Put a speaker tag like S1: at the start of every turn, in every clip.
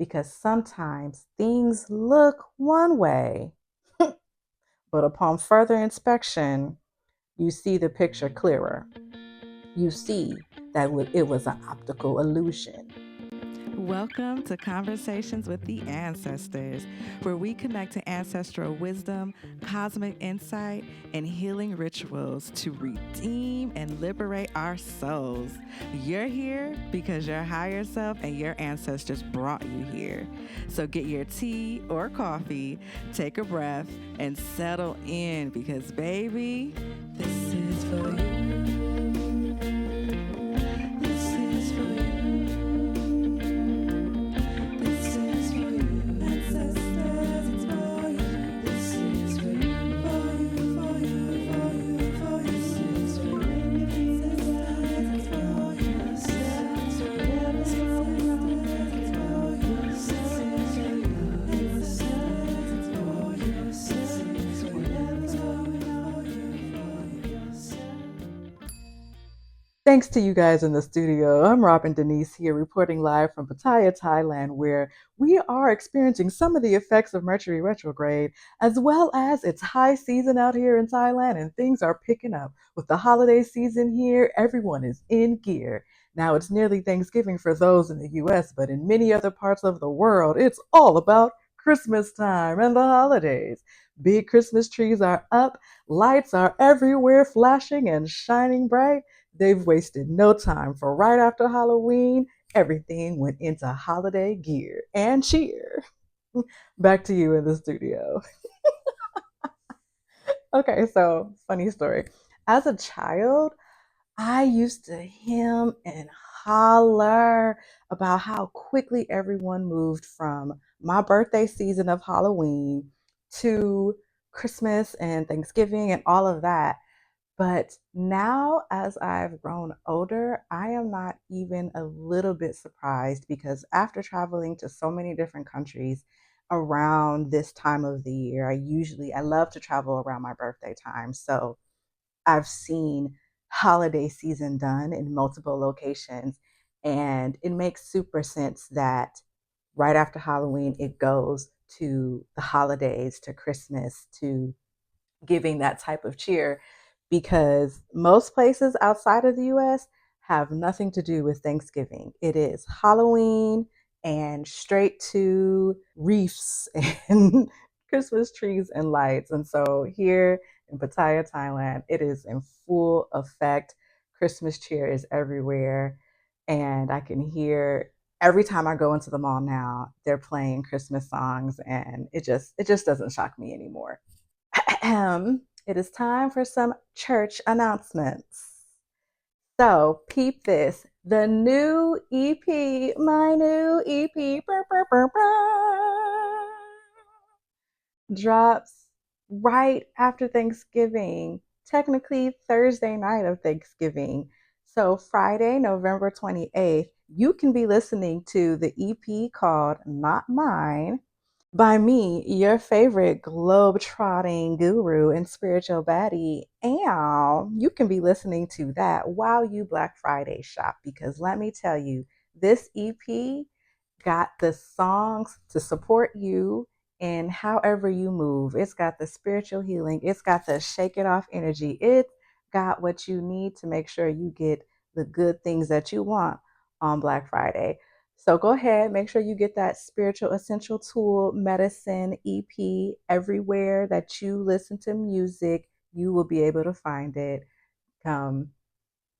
S1: because sometimes things look one way, but upon further inspection, you see the picture clearer. You see that it was an optical illusion.
S2: Welcome to Conversations with the Ancestors, where we connect to ancestral wisdom, cosmic insight, and healing rituals to redeem and liberate our souls. You're here because your higher self and your ancestors brought you here. So get your tea or coffee, take a breath, and settle in because, baby, this is for you. This is for you. This is for you, ancestors, it's for you. This is for you, for you, for you, for you, for you. This is for you, ancestors, it's for you. This is for you, ancestors, it's for you. This is for you, ancestors, it's for you. This is for you,
S1: Thanks to you guys in the studio. I'm Robin Denise here, reporting live from Pattaya, Thailand, where we are experiencing some of the effects of Mercury Retrograde, as well as it's high season out here in Thailand, and things are picking up. With the holiday season here, everyone is in gear. Now, it's nearly Thanksgiving for those in the US, but in many other parts of the world, it's all about Christmas time and the holidays. Big Christmas trees are up, lights are everywhere, flashing and shining bright. They've wasted no time, for right after Halloween, everything went into holiday gear and cheer. Back to you in the studio. Okay, so funny story. As a child, I used to hem and holler about how quickly everyone moved from my birthday season of Halloween to Christmas and Thanksgiving and all of that. But now, as I've grown older, I am not even a little bit surprised because after traveling to so many different countries around this time of the year, I love to travel around my birthday time. So I've seen holiday season done in multiple locations, and it makes super sense that right after Halloween, it goes to the holidays, to Christmas, to giving that type of cheer because most places outside of the US have nothing to do with Thanksgiving. It is Halloween and straight to reefs and Christmas trees and lights. And so here in Pattaya, Thailand, it is in full effect. Christmas cheer is everywhere. And I can hear every time I go into the mall now, they're playing Christmas songs and it just doesn't shock me anymore. It is time for some church announcements. So, peep this. The new EP, my new EP, drops right after Thanksgiving, technically Thursday night of Thanksgiving. So, Friday, November 28th, you can be listening to the EP called Not Mine by me, your favorite globe-trotting guru and spiritual baddie. And you can be listening to that while you Black Friday shop because let me tell you, this EP got the songs to support you in however you move. It's got the spiritual healing, it's got the shake it off energy, it got what you need to make sure you get the good things that you want on Black Friday. So go ahead, make sure you get that spiritual essential tool medicine EP everywhere that you listen to music. You will be able to find it um,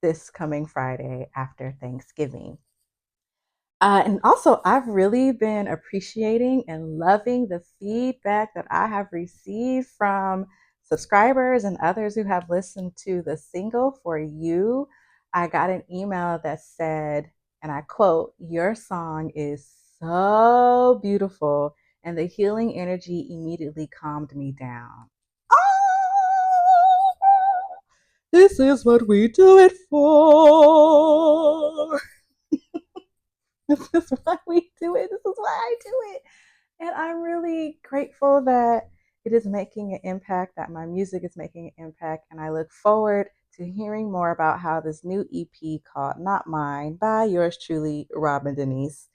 S1: this coming Friday after Thanksgiving. And also, I've really been appreciating and loving the feedback that I have received from subscribers and others who have listened to the single for you. I got an email that said, and I quote, "Your song is so beautiful, and the healing energy immediately calmed me down." Oh, this is what we do it for. This is why we do it. This is why I do it. And I'm really grateful that it is making an impact, that my music is making an impact. And I look forward to hearing more about how this new EP called Not Mine by yours truly, Robin Denise,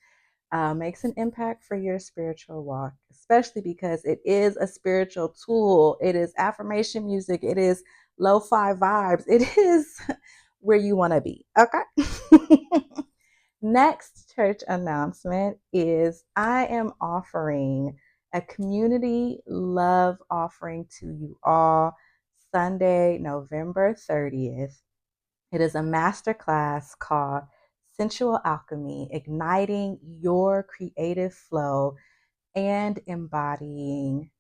S1: makes an impact for your spiritual walk, especially because it is a spiritual tool. It is affirmation music. It is lo-fi vibes. It is where you want to be. Okay. Next church announcement is I am offering a community love offering to you all Sunday, November 30th. It is a masterclass called Sensual Alchemy, Igniting Your Creative Flow and Embodying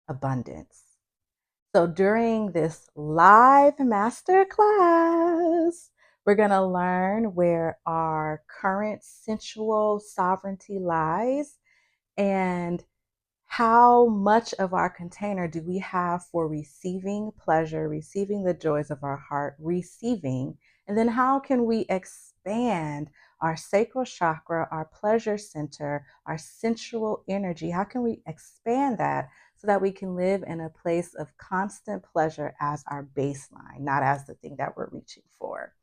S1: Abundance. So during this live masterclass, we're going to learn where our current sensual sovereignty lies and how much of our container do we have for receiving pleasure, receiving the joys of our heart, receiving, and then how can we expand our sacral chakra, our pleasure center, our sensual energy? How can we expand that so that we can live in a place of constant pleasure as our baseline, not as the thing that we're reaching for?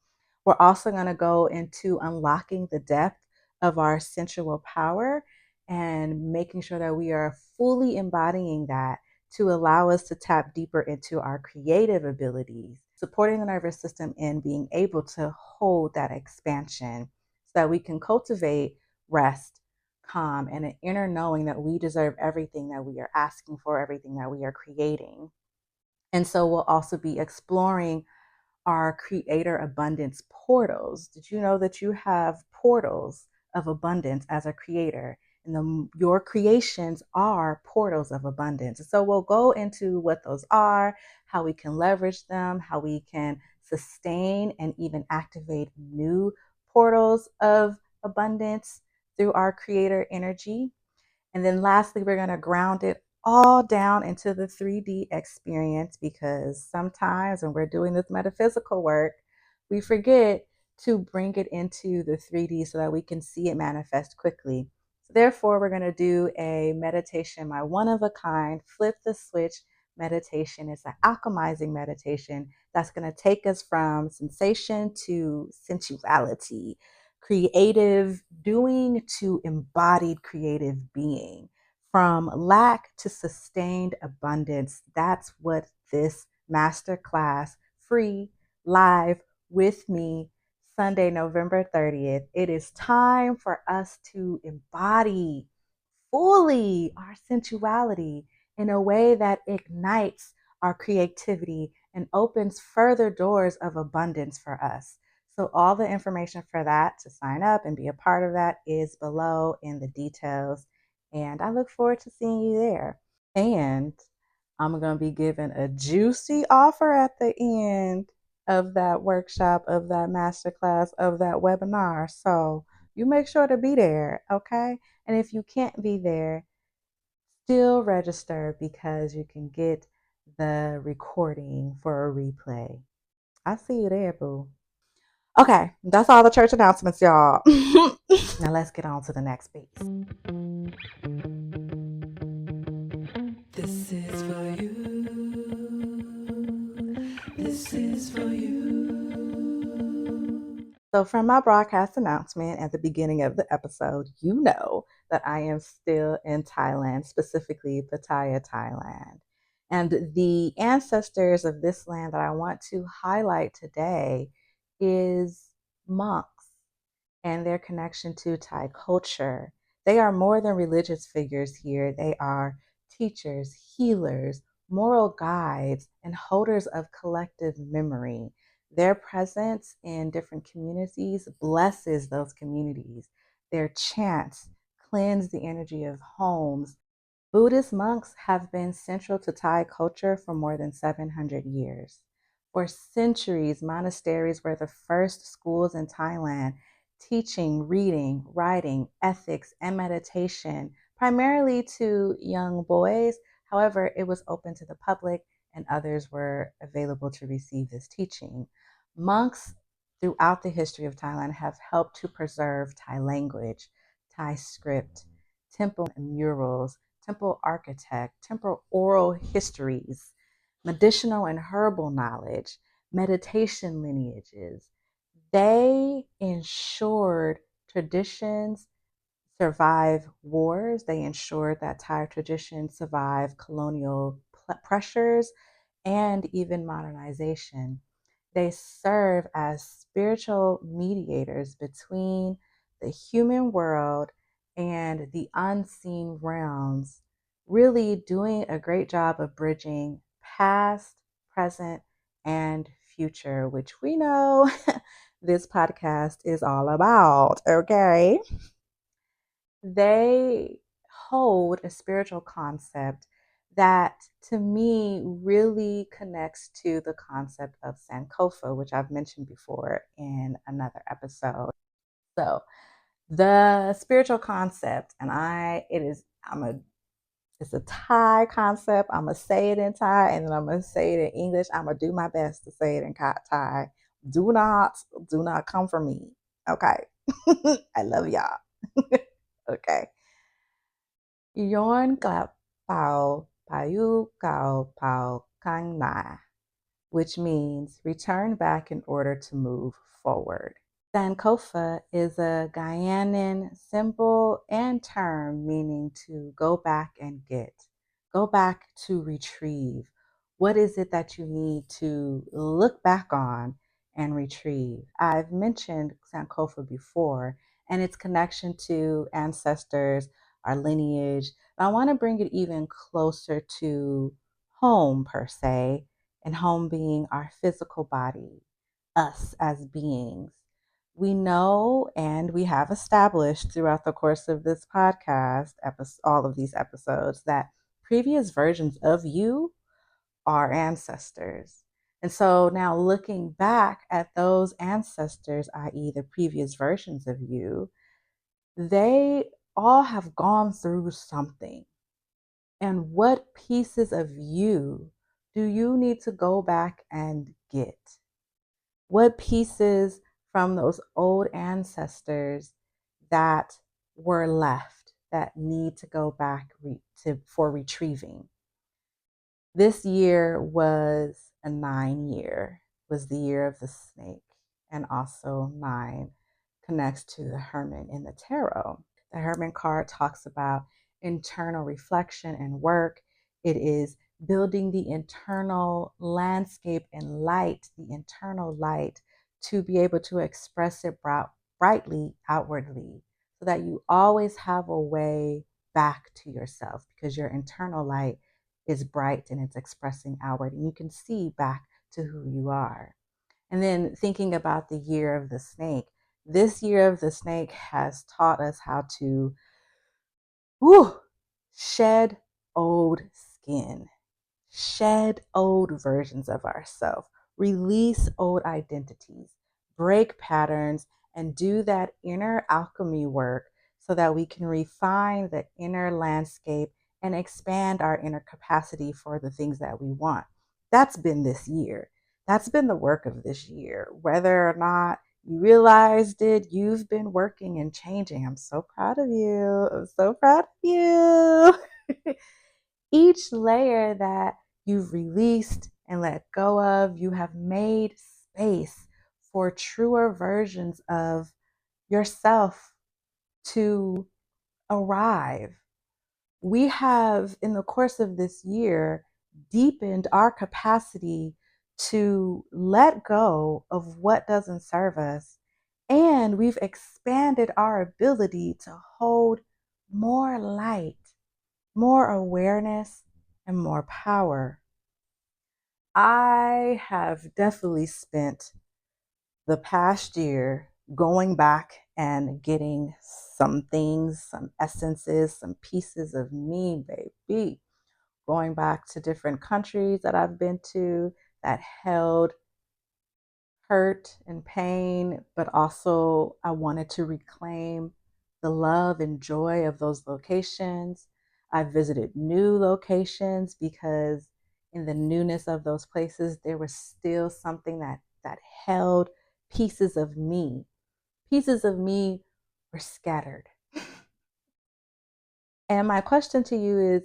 S1: We're also going to go into unlocking the depth of our sensual power and making sure that we are fully embodying that to allow us to tap deeper into our creative abilities, supporting the nervous system in being able to hold that expansion so that we can cultivate rest, calm, and an inner knowing that we deserve everything that we are asking for, everything that we are creating. And so we'll also be exploring our creator abundance portals. Did you know that you have portals of abundance as a creator? And your creations are portals of abundance. So we'll go into what those are, how we can leverage them, how we can sustain and even activate new portals of abundance through our creator energy. And then lastly, we're going to ground it all down into the 3D experience because sometimes when we're doing this metaphysical work, we forget to bring it into the 3D so that we can see it manifest quickly. So therefore, we're going to do a meditation, my one of a kind, flip the switch meditation. It's an alchemizing meditation that's going to take us from sensation to sensuality, creative doing to embodied creative being, from lack to sustained abundance. That's what this masterclass, free, live with me, Sunday, November 30th. It is time for us to embody fully our sensuality in a way that ignites our creativity and opens further doors of abundance for us. So all the information for that to sign up and be a part of that is below in the details. And I look forward to seeing you there. And I'm going to be giving a juicy offer at the end of that workshop, of that masterclass, of that webinar. So you make sure to be there, okay? And if you can't be there, still register because you can get the recording for a replay. I'll see you there, boo. Okay, that's all the church announcements, y'all. Now let's get on to the next piece.
S2: This is for you. This is for you.
S1: So, from my broadcast announcement at the beginning of the episode, you know that I am still in Thailand, specifically Pattaya, Thailand. And the ancestors of this land that I want to highlight today is monks and their connection to Thai culture. They are more than religious figures here. They are teachers, healers, moral guides, and holders of collective memory. Their presence in different communities blesses those communities. Their chants cleanse the energy of homes. Buddhist monks have been central to Thai culture for more than 700 years. For centuries, monasteries were the first schools in Thailand, teaching reading, writing, ethics, and meditation, primarily to young boys. However, it was open to the public and others were available to receive this teaching. Monks throughout the history of Thailand have helped to preserve Thai language, Thai script, temple murals, temple architect, temple oral histories, medicinal and herbal knowledge, meditation lineages. They ensured traditions survive wars. They ensured that Thai tradition survived colonial pressures and even modernization. They serve as spiritual mediators between the human world and the unseen realms, really doing a great job of bridging past, present, and future, which we know this podcast is all about, okay? They hold a spiritual concept that to me really connects to the concept of Sankofa, which I've mentioned before in another episode. So the spiritual concept, and it's a Thai concept. I'm gonna say it in Thai and then I'm gonna say it in English. I'm gonna do my best to say it in Thai. Do not, do not come for me. Okay. I love y'all. Okay.ย้อนกลับเป่าพายุเก่าเป่าข้างหน้า which means return back in order to move forward. Sankofa is a Guyanan symbol and term meaning to go back and get, go back to retrieve. What is it that you need to look back on and retrieve? I've mentioned Sankofa before and its connection to ancestors, our lineage. I want to bring it even closer to home, per se, and home being our physical body, us as beings. We know and we have established throughout the course of this podcast, all of these episodes, that previous versions of you are ancestors. And so now looking back at those ancestors, i.e., the previous versions of you, they all have gone through something. And what pieces of you do you need to go back and get? What pieces from those old ancestors that were left that need to go back for retrieving? This year was a 9 year, was the year of the snake, and also 9 connects to the hermit in the tarot. The hermit card talks about internal reflection and work. It is building the internal landscape and light, the internal light, to be able to express it brightly outwardly, so that you always have a way back to yourself, because your internal light is bright and it's expressing outward, and you can see back to who you are. And then thinking about the year of the snake, this year of the snake has taught us how to shed old skin, shed old versions of ourselves, release old identities, break patterns, and do that inner alchemy work so that we can refine the inner landscape and expand our inner capacity for the things that we want. That's been this year. That's been the work of this year. Whether or not you realized it, you've been working and changing. I'm so proud of you. I'm so proud of you. Each layer that you've released and let go of, you have made space for truer versions of yourself to arrive. We have, in the course of this year, deepened our capacity to let go of what doesn't serve us. And we've expanded our ability to hold more light, more awareness, and more power. I have definitely spent the past year going back and getting some things, some essences, some pieces of me, baby. Going back to different countries that I've been to that held hurt and pain, but also I wanted to reclaim the love and joy of those locations. I visited new locations because in the newness of those places, there was still something that held pieces of me. Pieces of me were scattered. And my question to you is,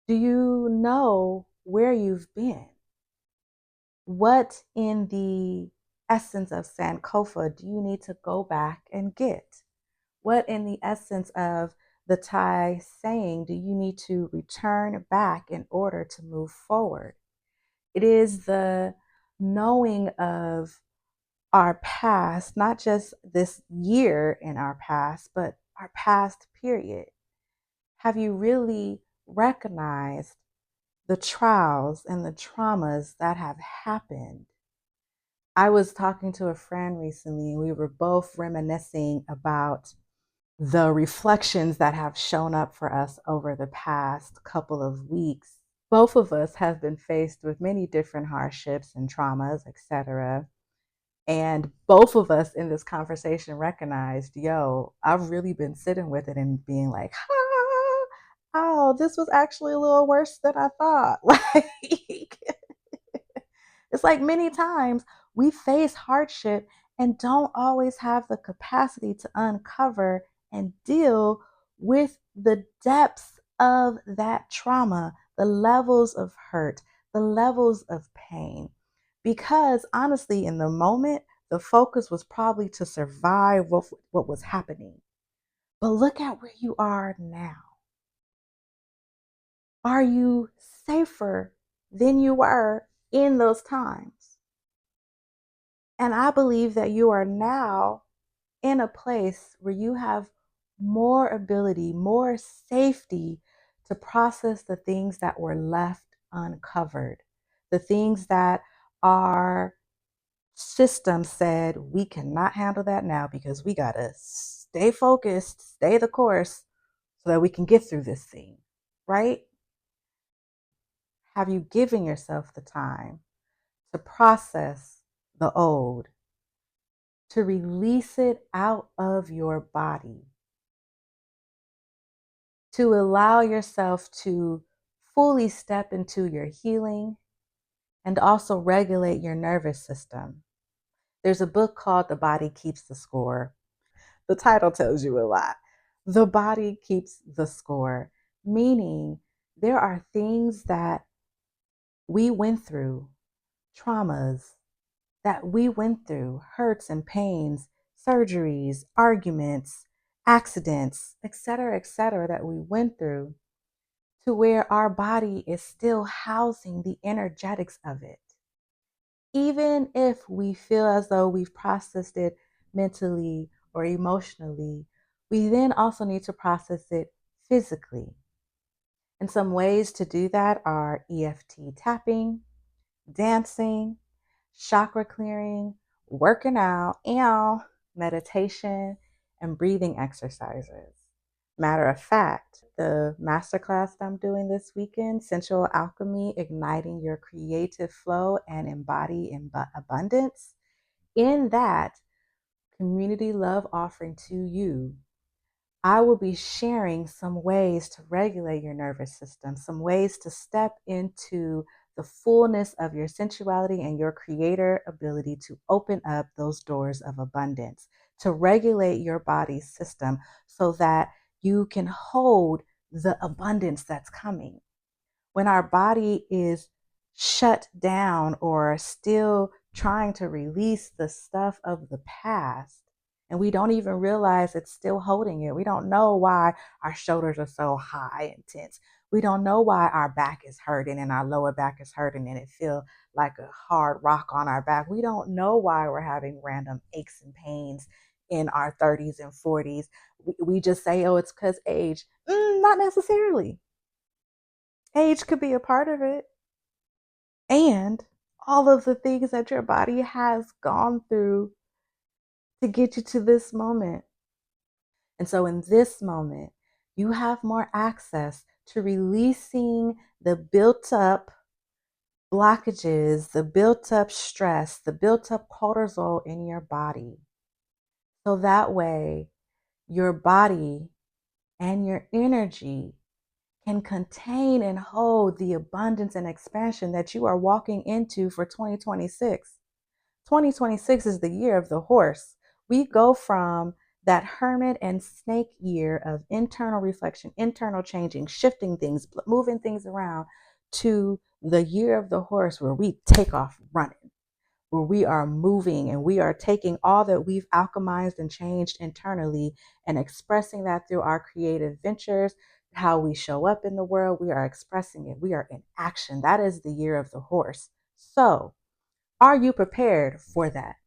S1: do you know where you've been? What in the essence of Sankofa do you need to go back and get? What, in the essence of the Thai saying, do you need to return back in order to move forward? It is the knowing of our past, not just this year in our past, but our past period. Have you really recognized the trials and the traumas that have happened? I was talking to a friend recently, and we were both reminiscing about the reflections that have shown up for us over the past couple of weeks. Both of us have been faced with many different hardships and traumas, etc. And both of us in this conversation recognized, yo, I've really been sitting with it and being like, oh, this was actually a little worse than I thought. Like, it's like many times we face hardship and don't always have the capacity to uncover and deal with the depths of that trauma, the levels of hurt, the levels of pain. Because honestly, in the moment, the focus was probably to survive what was happening. But look at where you are now. Are you safer than you were in those times? And I believe that you are now in a place where you have more ability, more safety to process the things that were left uncovered, the things that our system said we cannot handle that now because we got to stay focused, stay the course so that we can get through this thing, right? Have you given yourself the time to process the old, to release it out of your body, to allow yourself to fully step into your healing and also regulate your nervous system? There's a book called The Body Keeps the Score. The title tells you a lot. The body keeps the score, meaning there are things that we went through, traumas that we went through, hurts and pains, surgeries, arguments, accidents, etc., that we went through, to where our body is still housing the energetics of it. Even if we feel as though we've processed it mentally or emotionally, we then also need to process it physically. And some ways to do that are EFT tapping, dancing, chakra clearing, working out, and meditation and breathing exercises. Matter of fact, the masterclass that I'm doing this weekend, Sensual Alchemy, Igniting Your Creative Flow and Embody Abundance, in that community love offering to you, I will be sharing some ways to regulate your nervous system, some ways to step into the fullness of your sensuality and your creator ability to open up those doors of abundance, to regulate your body's system so that you can hold the abundance that's coming. When our body is shut down or still trying to release the stuff of the past, and we don't even realize it's still holding it. We don't know why our shoulders are so high and tense. We don't know why our back is hurting and our lower back is hurting and it feels like a hard rock on our back. We don't know why we're having random aches and pains in our 30s and 40s. We just say, oh, it's because age. Not necessarily. Age could be a part of it. And all of the things that your body has gone through to get you to this moment. And so in this moment, you have more access to releasing the built up blockages, the built up stress, the built up cortisol in your body. So that way, your body and your energy can contain and hold the abundance and expansion that you are walking into for 2026. 2026 is the year of the horse. We go from that hermit and snake year of internal reflection, internal changing, shifting things, moving things around, to the year of the horse where we take off running. where we are moving and we are taking all that we've alchemized and changed internally and expressing that through our creative ventures, how we show up in the world. We are expressing it. We are in action. That is the year of the horse. So, are you prepared for that?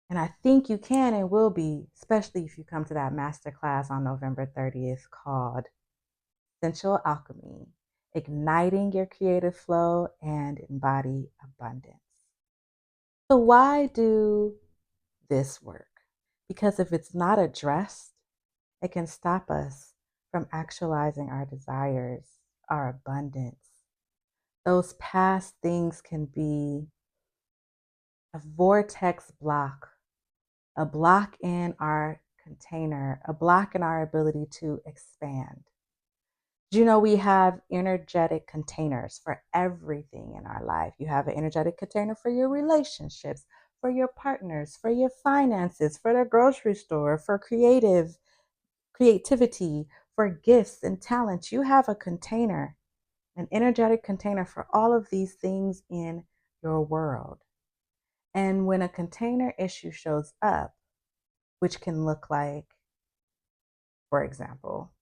S1: And I think you can and will be, especially if you come to that masterclass on November 30th called Sensual Alchemy, Igniting Your Creative Flow and Embody Abundance. So, why do this work? Because if it's not addressed, it can stop us from actualizing our desires, our abundance. Those past things can be a vortex block, a block in our container, a block in our ability to expand. You know, we have energetic containers for everything in our life. You have an energetic container for your relationships, for your partners, for your finances, for the grocery store, for creativity, for gifts and talents. You have a container, an energetic container for all of these things in your world. And when a container issue shows up, which can look like, for example,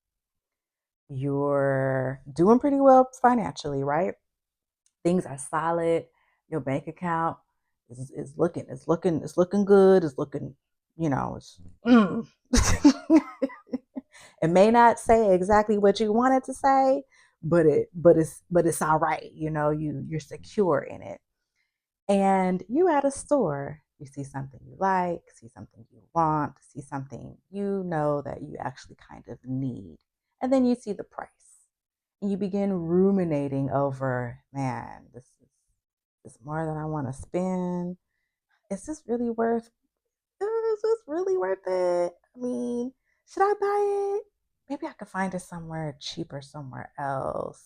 S1: you're doing pretty well financially, right? Things are solid. Your bank account is looking good. It's looking, you know, it may not say exactly what you want it to say, but it's all right. You know, you're secure in it. And you at a store, you see something you like, see something you want, see something you know that you actually kind of need. And then you see the price. And you begin ruminating over, man, this is more than I want to spend. Is this really worth is this really worth it? I mean, should I buy it? Maybe I could find it somewhere cheaper somewhere else.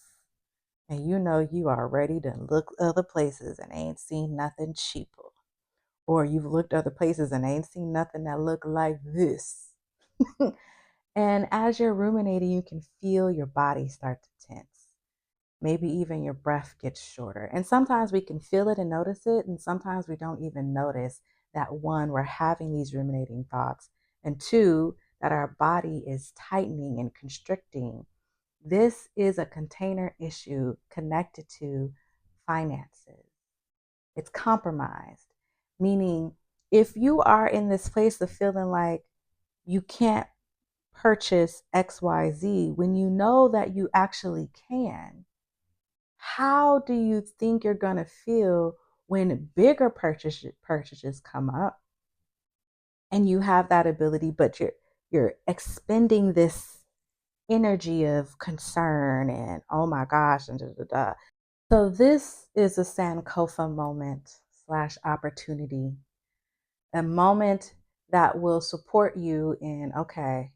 S1: And you know you are ready to look other places and ain't seen nothing cheaper. Or you've looked other places and ain't seen nothing that look like this. And as you're ruminating, you can feel your body start to tense. Maybe even your breath gets shorter. And sometimes we can feel it and notice it. And sometimes we don't even notice that one, we're having these ruminating thoughts. And two, that our body is tightening and constricting. This is a container issue connected to finances. It's compromised, meaning if you are in this place of feeling like you can't purchase XYZ when you know that you actually can, how do you think you're going to feel when bigger purchases come up and you have that ability, but you're expending this energy of concern and oh my gosh and da, da, da. So this is a Sankofa moment slash opportunity, a moment that will support you in, okay,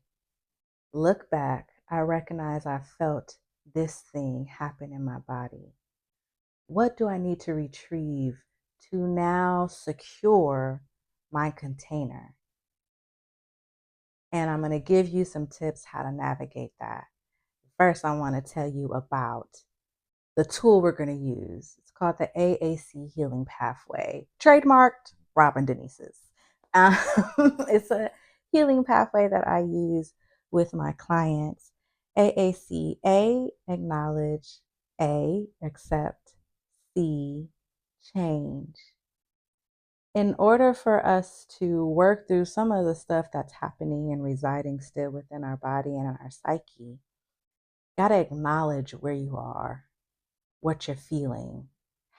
S1: look back. I recognize I felt this thing happen in my body. What do I need to retrieve to now secure my container? And I'm going to give you some tips how to navigate that. First, I want to tell you about the tool we're going to use. It's called the AAC Healing Pathway, trademarked Robin Denise's. It's a healing pathway that I use with my clients. AAC, A, acknowledge, A, accept, C, change. In order for us to work through some of the stuff that's happening and residing still within our body and our psyche, you got to acknowledge where you are, what you're feeling,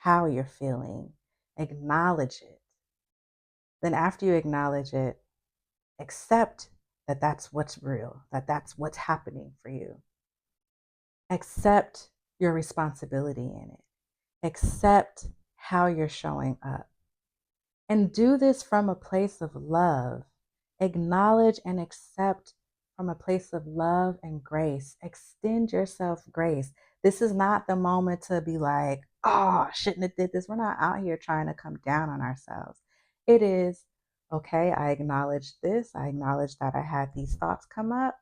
S1: how you're feeling. Acknowledge it. Then, after you acknowledge it, accept that that's what's real, that that's what's happening for you. Accept your responsibility in it. Accept how you're showing up. And do this from a place of love. Acknowledge and accept from a place of love and grace. Extend yourself grace. This is not the moment to be like, oh, I shouldn't have did this. We're not out here trying to come down on ourselves. It is, okay, I acknowledge this. I acknowledge that I had these thoughts come up.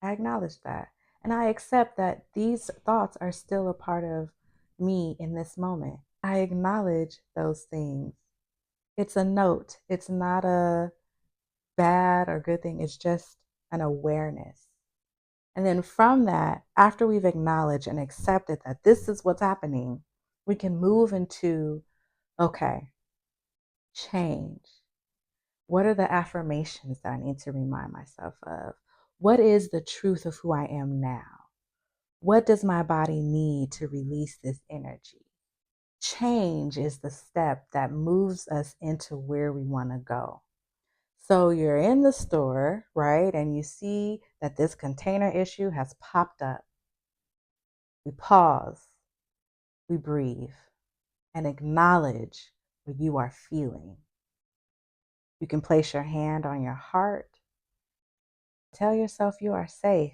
S1: I acknowledge that. And I accept that these thoughts are still a part of me in this moment. I acknowledge those things. It's a note. It's not a bad or good thing. It's just an awareness. And then from that, after we've acknowledged and accepted that this is what's happening, we can move into, okay, change. What are the affirmations that I need to remind myself of? What is the truth of who I am now? What does my body need to release this energy? Change is the step that moves us into where we want to go. So you're in the store, right? And you see that this container issue has popped up. We pause, we breathe, and acknowledge what you are feeling. You can place your hand on your heart. Tell yourself you are safe.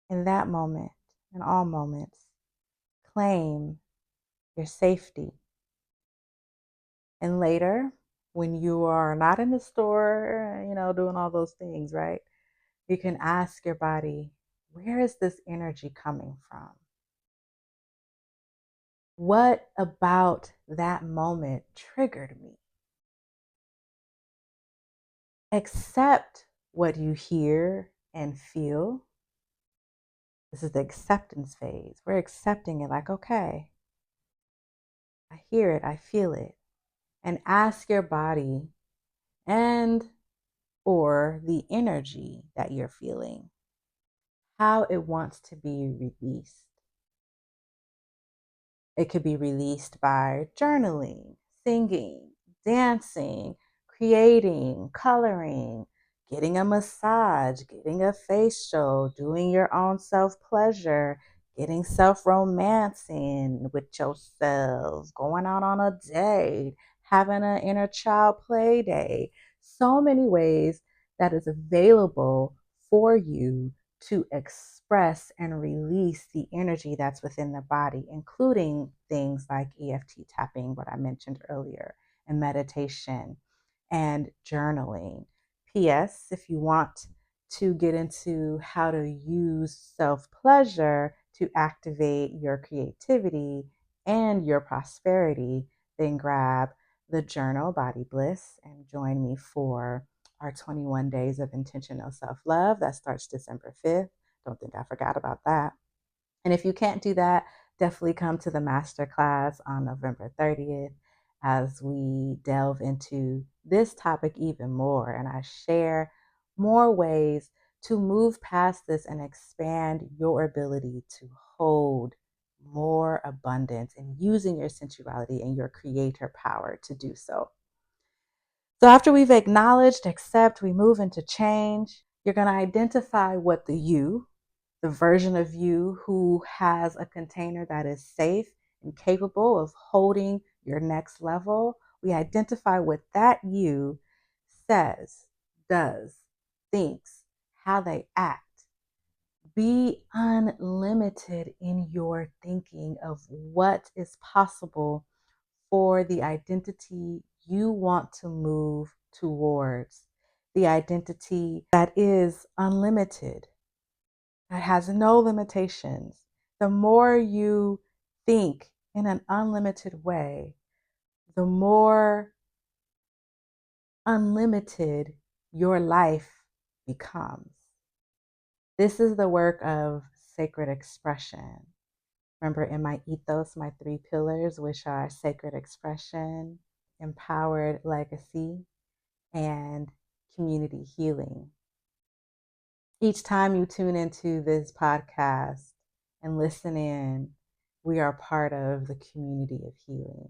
S1: In that moment, in all moments, claim your safety. And later, when you are not in the store, doing all those things, right? You can ask your body, where is this energy coming from? What about that moment triggered me? Accept what you hear and feel. This is the acceptance phase. We're accepting it like, okay, I hear it, I feel it. And ask your body and or the energy that you're feeling, how it wants to be released. It could be released by journaling, singing, dancing, creating, coloring, getting a massage, getting a facial, doing your own self-pleasure, getting self-romancing with yourself, going out on a date, having an inner child play day. So many ways that is available for you to express and release the energy that's within the body, including things like EFT tapping, what I mentioned earlier, and meditation and journaling. P.S. If you want to get into how to use self-pleasure to activate your creativity and your prosperity, then grab the journal Body Bliss and join me for our 21 days of intentional self-love that starts December 5th. Don't think I forgot about that. And if you can't do that, definitely come to the masterclass on November 30th as we delve into this topic even more. And I share more ways to move past this and expand your ability to hold more abundance and using your sensuality and your creator power to do so. So after we've acknowledged, accept, we move into change. You're going to identify what the version of you who has a container that is safe and capable of holding your next level. We identify what that you says, does, thinks, how they act. Be unlimited in your thinking of what is possible for the identity you want to move towards, the identity that is unlimited, that has no limitations. The more you think in an unlimited way, the more unlimited your life becomes. This is the work of sacred expression. Remember, in my ethos, my 3 pillars, which are sacred expression, empowered legacy, and community healing. Each time you tune into this podcast and listen in, we are part of the community of healing.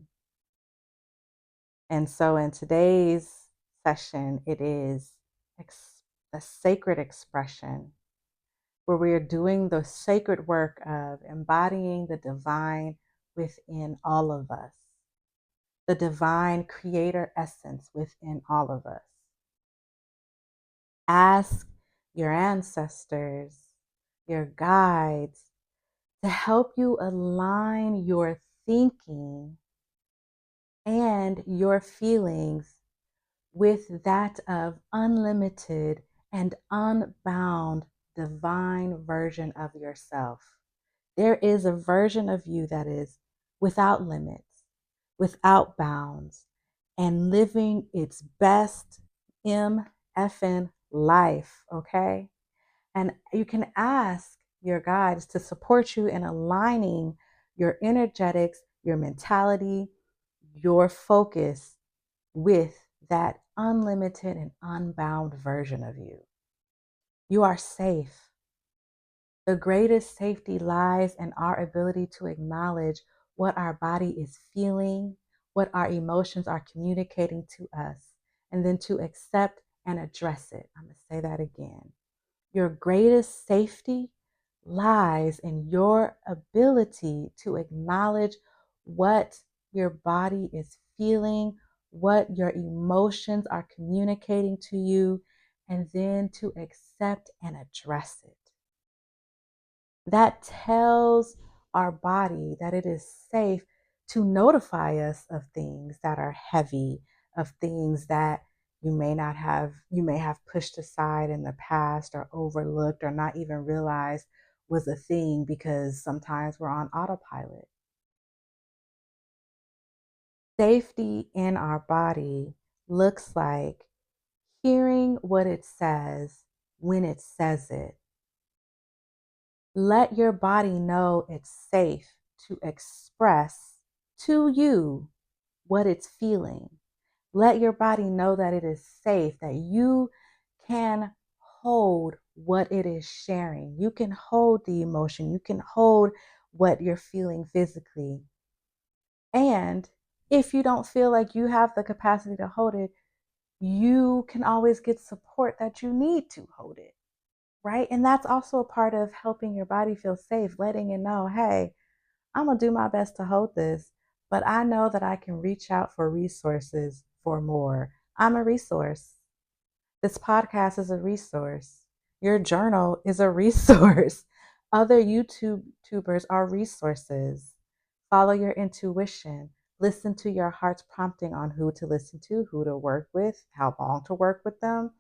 S1: And so in today's session, it is the sacred expression, where we are doing the sacred work of embodying the divine within all of us, the divine creator essence within all of us. Ask your ancestors, your guides, to help you align your thinking and your feelings with that of unlimited and unbound divine version of yourself. There is a version of you that is without limits, without bounds, and living its best MFN life, okay? And you can ask your guides to support you in aligning your energetics, your mentality, your focus with that unlimited and unbound version of you. You are safe. The greatest safety lies in our ability to acknowledge what our body is feeling, what our emotions are communicating to us, and then to accept and address it. I'm going to say that again. Your greatest safety lies in your ability to acknowledge what your body is feeling, what your emotions are communicating to you, and then to accept and address it. That tells our body that it is safe to notify us of things that are heavy, of things that you may have pushed aside in the past or overlooked or not even realized was a thing because sometimes we're on autopilot. Safety in our body looks like hearing what it says when it says it. Let your body know it's safe to express to you what it's feeling. Let your body know that it is safe, that you can hold what it is sharing. You can hold the emotion. You can hold what you're feeling physically. And if you don't feel like you have the capacity to hold it, you can always get support that you need to hold it. Right? And that's also a part of helping your body feel safe, letting it know, hey, I'm going to do my best to hold this, but I know that I can reach out for resources for more. I'm a resource. This podcast is a resource. Your journal is a resource. Other YouTubers are resources. Follow your intuition. Listen to your heart's prompting on who to listen to, who to work with, how long to work with them.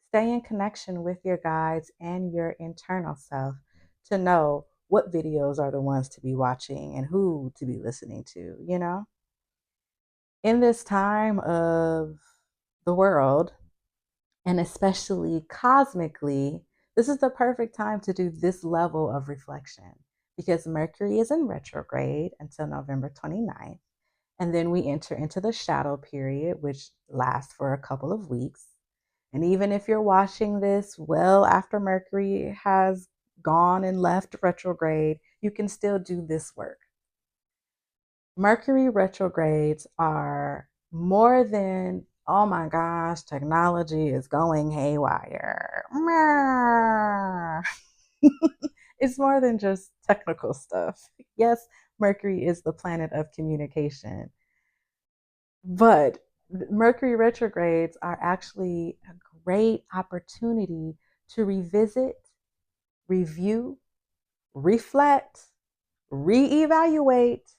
S1: Stay in connection with your guides and your internal self to know what videos are the ones to be watching and who to be listening to, you know? In this time of the world, and especially cosmically, this is the perfect time to do this level of reflection because Mercury is in retrograde until November 29th. And then we enter into the shadow period, which lasts for a couple of weeks. And even if you're watching this well after Mercury has gone and left retrograde, you can still do this work. Mercury retrogrades are more than, oh my gosh, technology is going haywire. It's more than just technical stuff. Yes, Mercury is the planet of communication, but Mercury retrogrades are actually a great opportunity to revisit, review, reflect, reevaluate,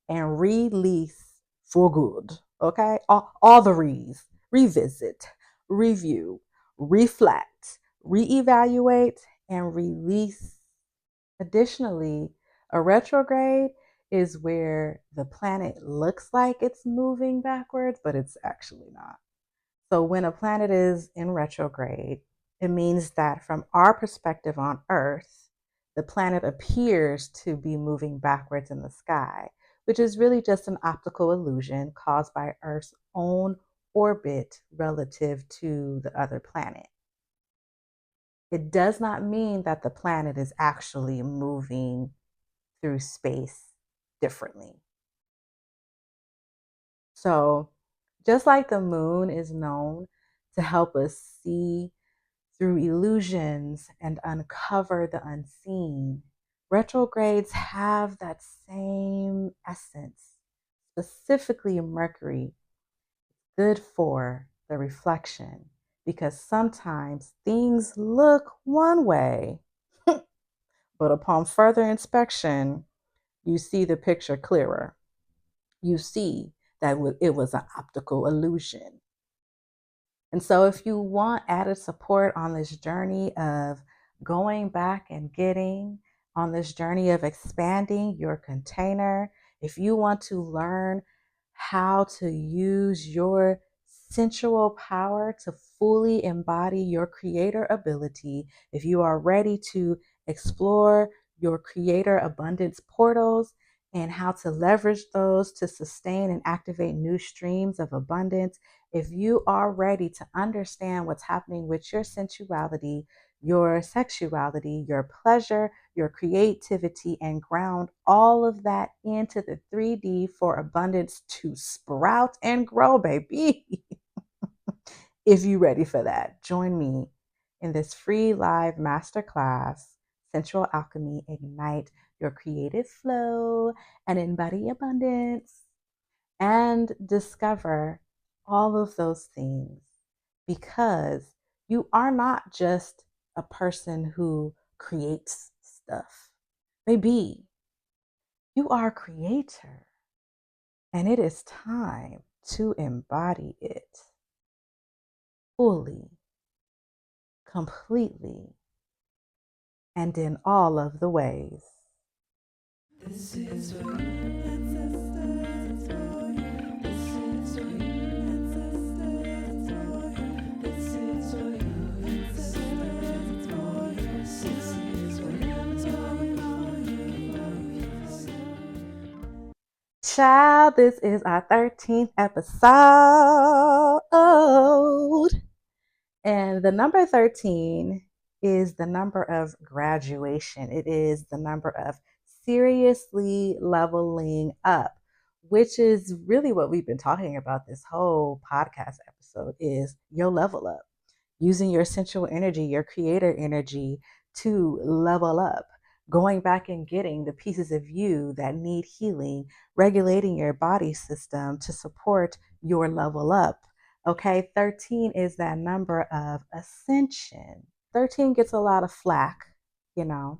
S1: and release for good. Okay? All the re's. Revisit, review, reflect, reevaluate, and release. Additionally, a retrograde is where the planet looks like it's moving backwards, but it's actually not. So when a planet is in retrograde, it means that from our perspective on Earth, the planet appears to be moving backwards in the sky, which is really just an optical illusion caused by Earth's own orbit relative to the other planet. It does not mean that the planet is actually moving through space differently. So, just like the moon is known to help us see through illusions and uncover the unseen, retrogrades have that same essence. Specifically, Mercury, good for the reflection because sometimes things look one way, but upon further inspection, you see the picture clearer. You see that it was an optical illusion. And so, if you want added support on this journey of going back and getting, on this journey of expanding your container, if you want to learn how to use your sensual power to fully embody your creator ability, if you are ready to explore your creator abundance portals and how to leverage those to sustain and activate new streams of abundance, if you are ready to understand what's happening with your sensuality, your sexuality, your pleasure, your creativity, and ground all of that into the 3D for abundance to sprout and grow, baby. If you're ready for that, join me in this free live masterclass, Sensual Alchemy Ignite Your Creative Flow and Embody Abundance, and discover all of those things, because you are not just a person who creates stuff. Maybe you are a creator, and it is time to embody it fully, completely, and in all of the ways.
S2: This is for you, ancestors, for you. This is for you, ancestors, for you. This is for you, ancestors, for you. This is for you,
S1: Child, this is our 13th episode. And the number 13 is the number of graduation. It is the number of seriously leveling up, which is really what we've been talking about this whole podcast episode, is your level up, using your sensual energy, your creator energy to level up, going back and getting the pieces of you that need healing, regulating your body system to support your level up. Okay, 13 is that number of ascension. 13 gets a lot of flack, you know.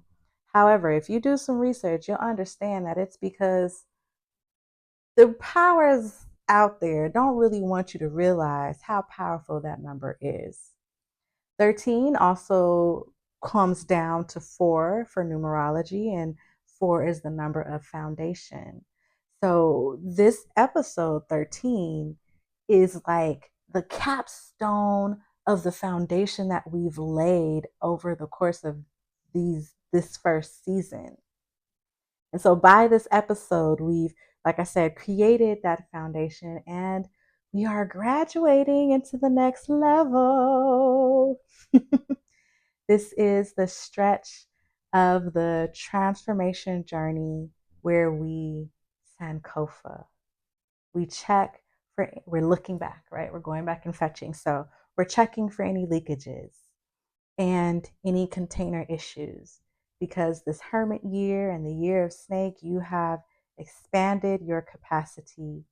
S1: However, if you do some research, you'll understand that it's because the powers out there don't really want you to realize how powerful that number is. 13 also comes down to 4 for numerology, and 4 is the number of foundation. So this episode 13 is like the capstone of the foundation that we've laid over the course of this first season. And so by this episode, we've, like I said, created that foundation, and we are graduating into the next level. This is the stretch of the transformation journey where we Sankofa. We check for, we're looking back, right? We're going back and fetching. So we're checking for any leakages and any container issues, because this Hermit year and the year of snake, you have expanded your capacity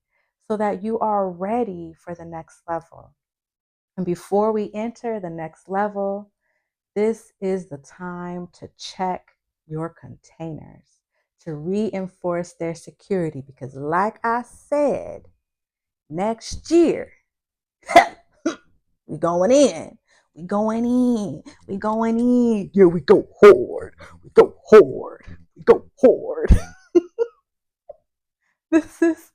S1: so that you are ready for the next level. And before we enter the next level, this is the time to check your containers to reinforce their security, because like I said, next year, we going in. We going in. We going in. Yeah, we go hard. We go hard. We go hard. This is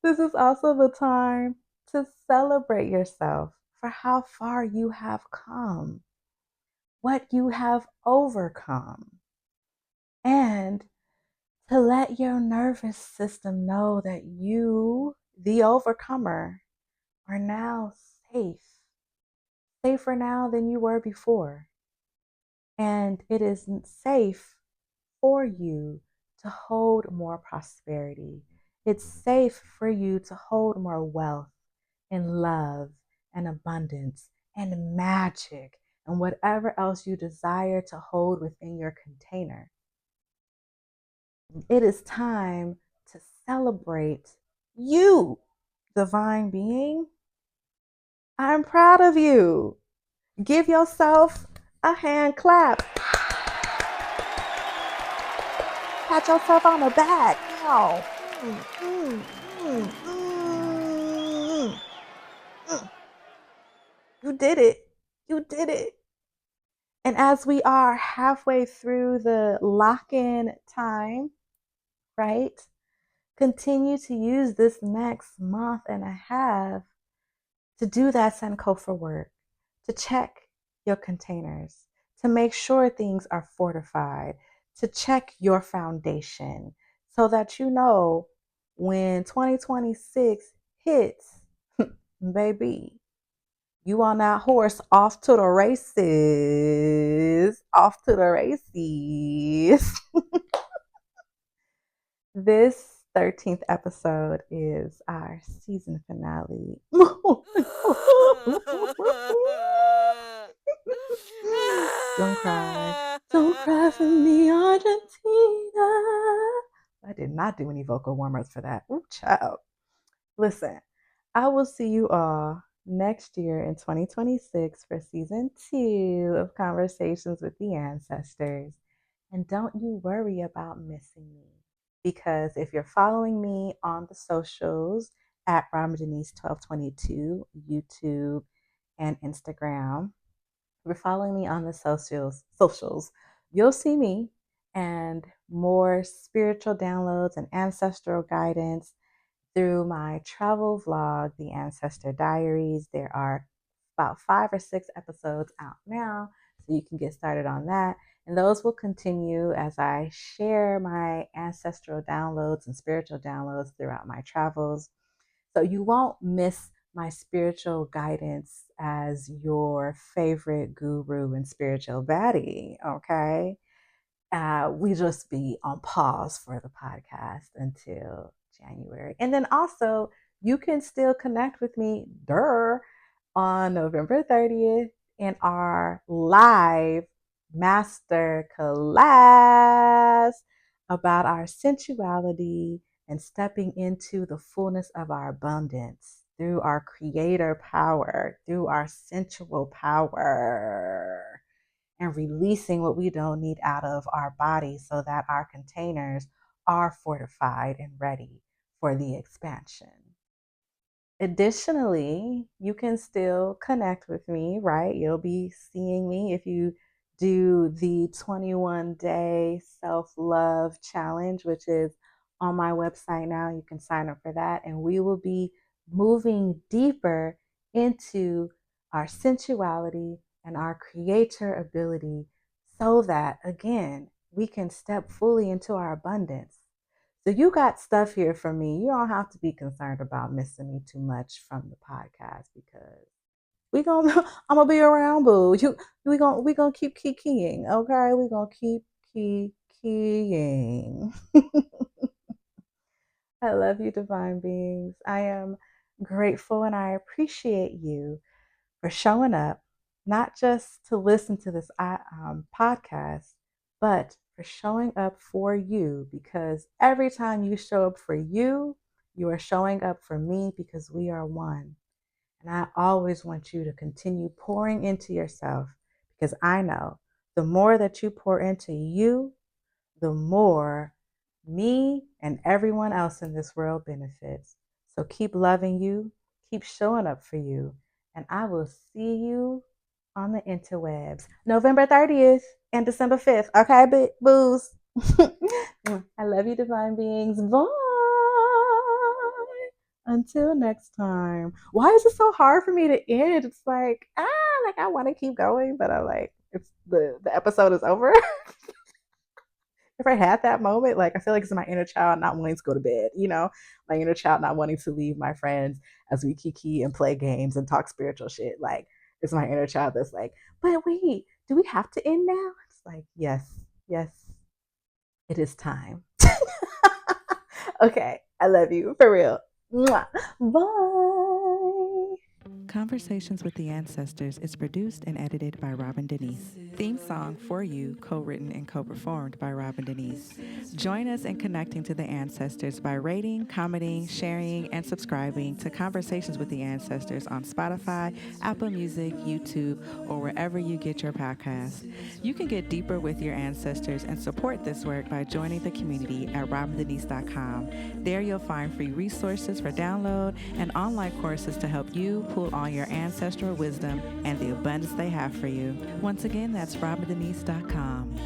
S1: this is also the time to celebrate yourself for how far you have come, what you have overcome, and to let your nervous system know that you, the overcomer, are now safe, safer now than you were before. And it is safe for you to hold more prosperity. It's safe for you to hold more wealth and love and abundance and magic and whatever else you desire to hold within your container. It is time to celebrate you, divine being. I'm proud of you. Give yourself a hand clap. Pat yourself on the back. Ow. You did it. You did it. And as we are halfway through the lock-in time, right? continue to use this next month and a half to do that Sankofa work, to check your containers, to make sure things are fortified, to check your foundation so that you know when 2026 hits, baby, you on that horse off to the races, off to the races. This 13th episode is our season finale. Don't cry. Don't cry for me, Argentina. I did not do any vocal warm-ups for that. Ooh, child. Listen, I will see you all next year in 2026 for season 2 of Conversations with the Ancestors. And don't you worry about missing me. Because if you're following me on the socials at RamaDenise1222, YouTube and Instagram, if you're following me on the socials, you'll see me and more spiritual downloads and ancestral guidance through my travel vlog, The Ancestor Diaries. There are about 5 or 6 episodes out now, so you can get started on that. And those will continue as I share my ancestral downloads and spiritual downloads throughout my travels. So you won't miss my spiritual guidance as your favorite guru and spiritual baddie, okay? We just be on pause for the podcast until January. And then also, you can still connect with me, on November 30th in our live master class about our sensuality and stepping into the fullness of our abundance through our creator power, through our sensual power, and releasing what we don't need out of our body so that our containers are fortified and ready for the expansion. Additionally, you can still connect with me, right? You'll be seeing me if you do the 21-day self-love challenge, which is on my website now. You can sign up for that, and we will be moving deeper into our sensuality and our creator ability so that, again, we can step fully into our abundance. So you got stuff here for me. You don't have to be concerned about missing me too much from the podcast because I'm gonna be around, boo. We gonna keep keying, okay? We gonna keep keying. I love you, divine beings. I am grateful and I appreciate you for showing up, not just to listen to this podcast, but for showing up for you, because every time you show up for you, you are showing up for me because we are one. And I always want you to continue pouring into yourself because I know the more that you pour into you, the more me and everyone else in this world benefits. So keep loving you, keep showing up for you, and I will see you on the interwebs November 30th and December 5th. Okay, boos. I love you, divine beings. Bye. Until next time. Why is it so hard for me to end? It's like, like I want to keep going, but I'm like, it's the episode is over. If I had that moment, like I feel like it's my inner child not wanting to go to bed, my inner child not wanting to leave my friends as we kiki and play games and talk spiritual shit. Like it's my inner child that's like, but wait, do we have to end now? It's like, yes, it is time. Okay, I love you for real. Mwah. Bye.
S2: Conversations with the Ancestors is produced and edited by Robin Denise. Theme song For You, co-written and co-performed by Robin Denise. Join us in connecting to the ancestors by rating, commenting, sharing, and subscribing to Conversations with the Ancestors on Spotify, Apple Music, YouTube, or wherever you get your podcasts. You can get deeper with your ancestors and support this work by joining the community at robindenise.com. There you'll find free resources for download and online courses to help you pull on your ancestral wisdom and the abundance they have for you. Once again, that's robindenise.com.